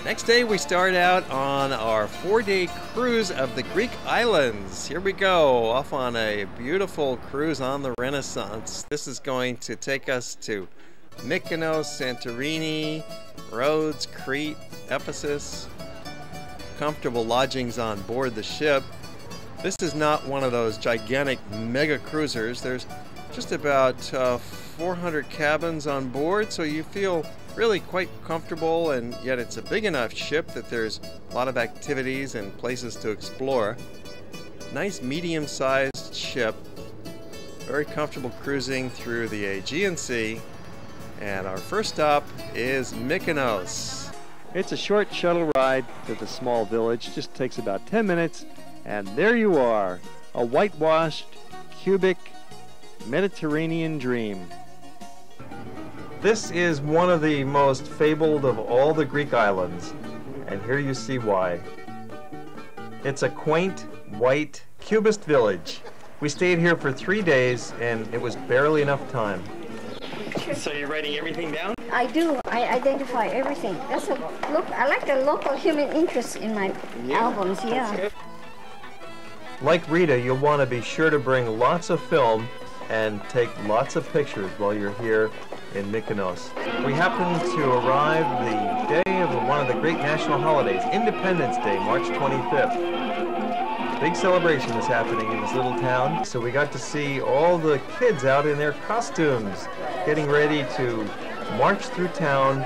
Next day we start out on our 4-day cruise of the Greek islands. Here we go, off on a beautiful cruise on the Renaissance. This is going to take us to Mykonos, Santorini, Rhodes, Crete, Ephesus. Comfortable lodgings on board the ship. This is not one of those gigantic mega cruisers. There's just about 400 cabins on board, so you feel really quite comfortable, and yet it's a big enough ship that there's a lot of activities and places to explore. Nice medium-sized ship, very comfortable cruising through the Aegean Sea, and our first stop is Mykonos. It's a short shuttle ride to the small village, just takes about 10 minutes, and there you are, a whitewashed, cubic, Mediterranean dream. This is one of the most fabled of all the Greek islands, and here you see why. It's a quaint, white, cubist village. We stayed here for 3 days, and it was barely enough time. So you're writing everything down? I do. I identify everything. That's a look. I like the local human interest in my albums. Yeah. Like Rita, you'll want to be sure to bring lots of film and take lots of pictures while you're here in Mykonos. We happen to arrive the day of one of the great national holidays, Independence Day, March 25th. Big celebration is happening in this little town, so we got to see all the kids out in their costumes, getting ready to march through town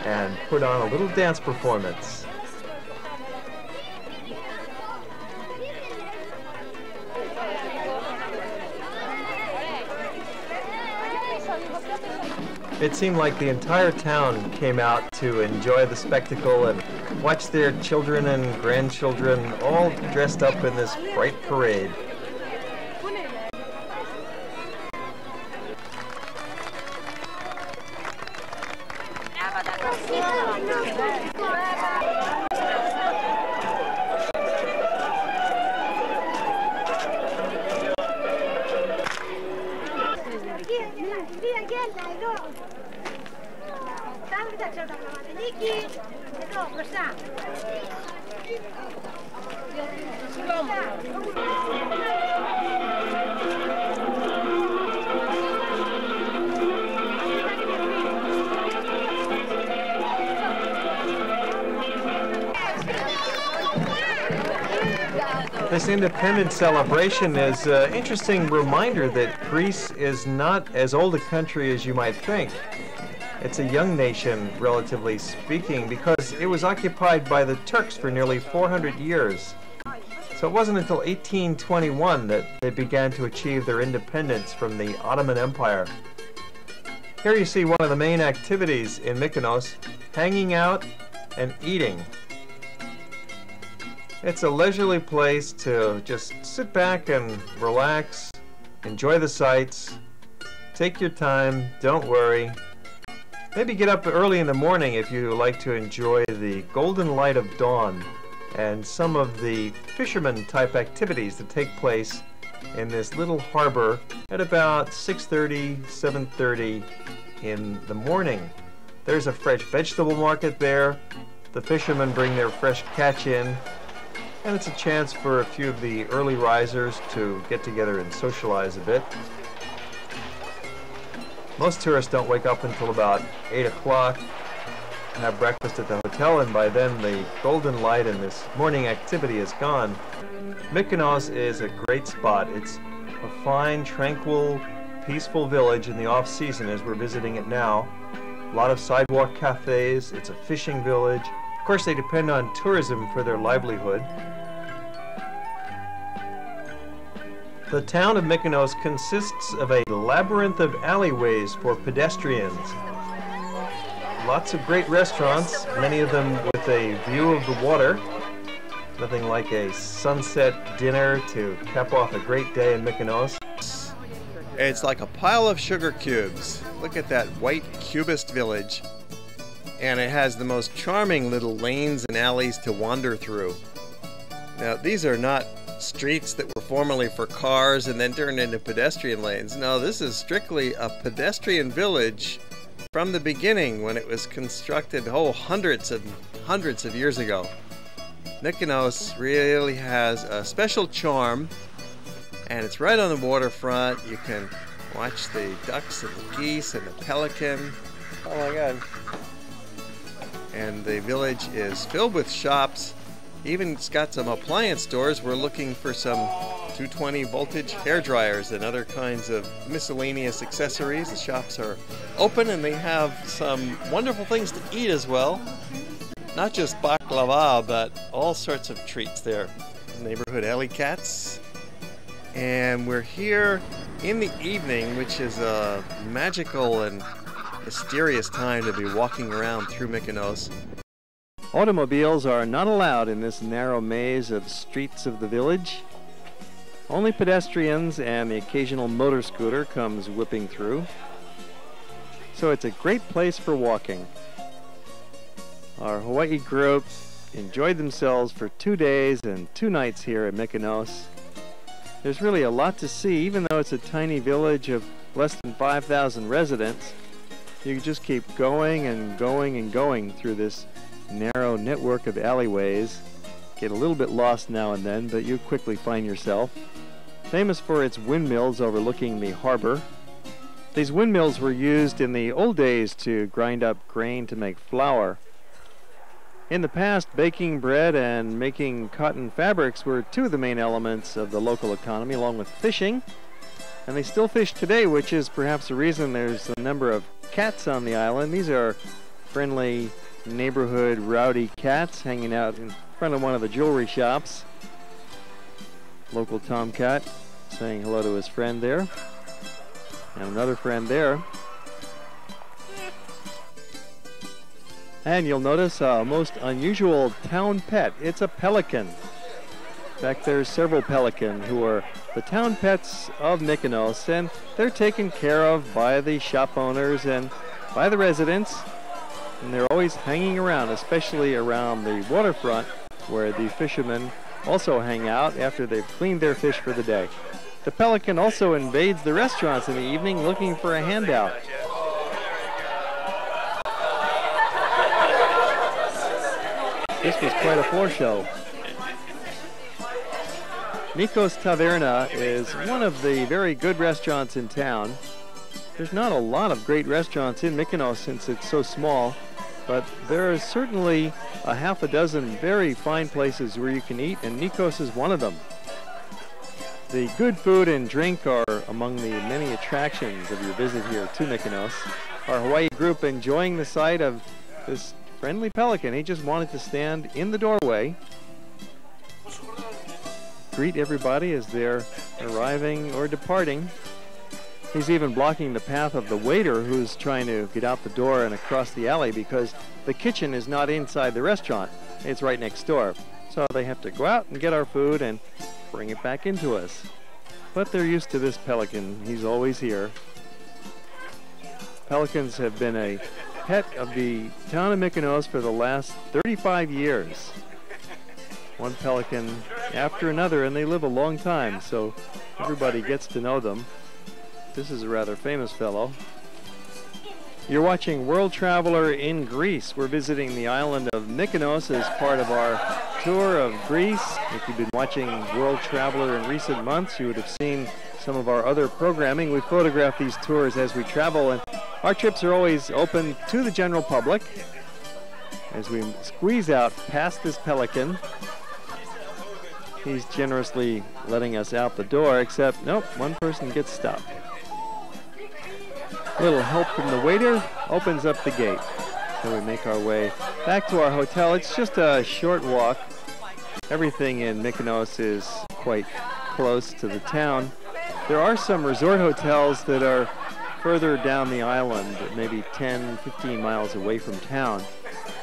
and put on a little dance performance. It seemed like the entire town came out to enjoy the spectacle and watch their children and grandchildren all dressed up in this bright parade. This independence celebration is an interesting reminder that Greece is not as old a country as you might think. It's a young nation, relatively speaking, because it was occupied by the Turks for nearly 400 years. So it wasn't until 1821 that they began to achieve their independence from the Ottoman Empire. Here you see one of the main activities in Mykonos, hanging out and eating. It's a leisurely place to just sit back and relax, enjoy the sights, take your time, don't worry. Maybe get up early in the morning if you like to enjoy the golden light of dawn and some of the fisherman type activities that take place in this little harbor at about 6:30, 7:30 in the morning. There's a fresh vegetable market there. The fishermen bring their fresh catch in, and it's a chance for a few of the early risers to get together and socialize a bit. Most tourists don't wake up until about 8 o'clock, have breakfast at the hotel, and by then the golden light and this morning activity is gone. Mykonos is a great spot. It's a fine, tranquil, peaceful village in the off-season as we're visiting it now. A lot of sidewalk cafes. It's a fishing village. Of course, they depend on tourism for their livelihood. The town of Mykonos consists of a labyrinth of alleyways for pedestrians. Lots of great restaurants, many of them with a view of the water. Nothing like a sunset dinner to cap off a great day in Mykonos. It's like a pile of sugar cubes. Look at that white cubist village. And it has the most charming little lanes and alleys to wander through. Now, these are not streets that were formerly for cars and then turned into pedestrian lanes. No, this is strictly a pedestrian village from the beginning when it was constructed hundreds and hundreds of years ago. Mykonos really has a special charm, and it's right on the waterfront. You can watch the ducks and the geese and the pelican. Oh my God. And the village is filled with shops. Even it's got some appliance stores. We're looking for some 220 voltage hair dryers and other kinds of miscellaneous accessories. The shops are open and they have some wonderful things to eat as well. Not just baklava, but all sorts of treats there. Neighborhood alley cats. And we're here in the evening, which is a magical and mysterious time to be walking around through Mykonos. Automobiles are not allowed in this narrow maze of streets of the village. Only pedestrians and the occasional motor scooter comes whipping through. So it's a great place for walking. Our Hawaii group enjoyed themselves for 2 days and 2 nights here at Mykonos. There's really a lot to see, even though it's a tiny village of less than 5,000 residents. You can just keep going and going and going through this narrow network of alleyways. Get a little bit lost now and then, but you quickly find yourself. Famous for its windmills overlooking the harbor. These windmills were used in the old days to grind up grain to make flour. In the past, baking bread and making cotton fabrics were 2 of the main elements of the local economy, along with fishing. And they still fish today, which is perhaps the reason there's a number of cats on the island. These are friendly neighborhood rowdy cats hanging out in front of one of the jewelry shops. Local tomcat saying hello to his friend there. And another friend there. And you'll notice a most unusual town pet. It's a pelican. In fact, there's several pelican who are the town pets of Mykonos, and they're taken care of by the shop owners and by the residents. And they're always hanging around, especially around the waterfront, where the fishermen also hang out after they've cleaned their fish for the day. The pelican also invades the restaurants in the evening looking for a handout. This was quite a floor show. Nikos Taverna is one of the very good restaurants in town. There's not a lot of great restaurants in Mykonos since it's so small, but there are certainly a half a dozen very fine places where you can eat, and Nikos is one of them. The good food and drink are among the many attractions of your visit here to Mykonos. Our Hawaii group enjoying the sight of this friendly pelican. He just wanted to stand in the doorway, greet everybody as they're arriving or departing. He's even blocking the path of the waiter who's trying to get out the door and across the alley, because the kitchen is not inside the restaurant. It's right next door. So they have to go out and get our food and bring it back into us. But they're used to this pelican. He's always here. Pelicans have been a pet of the town of Mykonos for the last 35 years. One pelican after another, and they live a long time, so everybody gets to know them. This is a rather famous fellow. You're watching World Traveler in Greece. We're visiting the island of Mykonos as part of our tour of Greece. If you've been watching World Traveler in recent months, you would have seen some of our other programming. We photograph these tours as we travel, and our trips are always open to the general public. As we squeeze out past this pelican, he's generously letting us out the door, except, nope, one person gets stopped. A little help from the waiter opens up the gate. So we make our way back to our hotel. It's just a short walk. Everything in Mykonos is quite close to the town. There are some resort hotels that are further down the island, maybe 10, 15 miles away from town.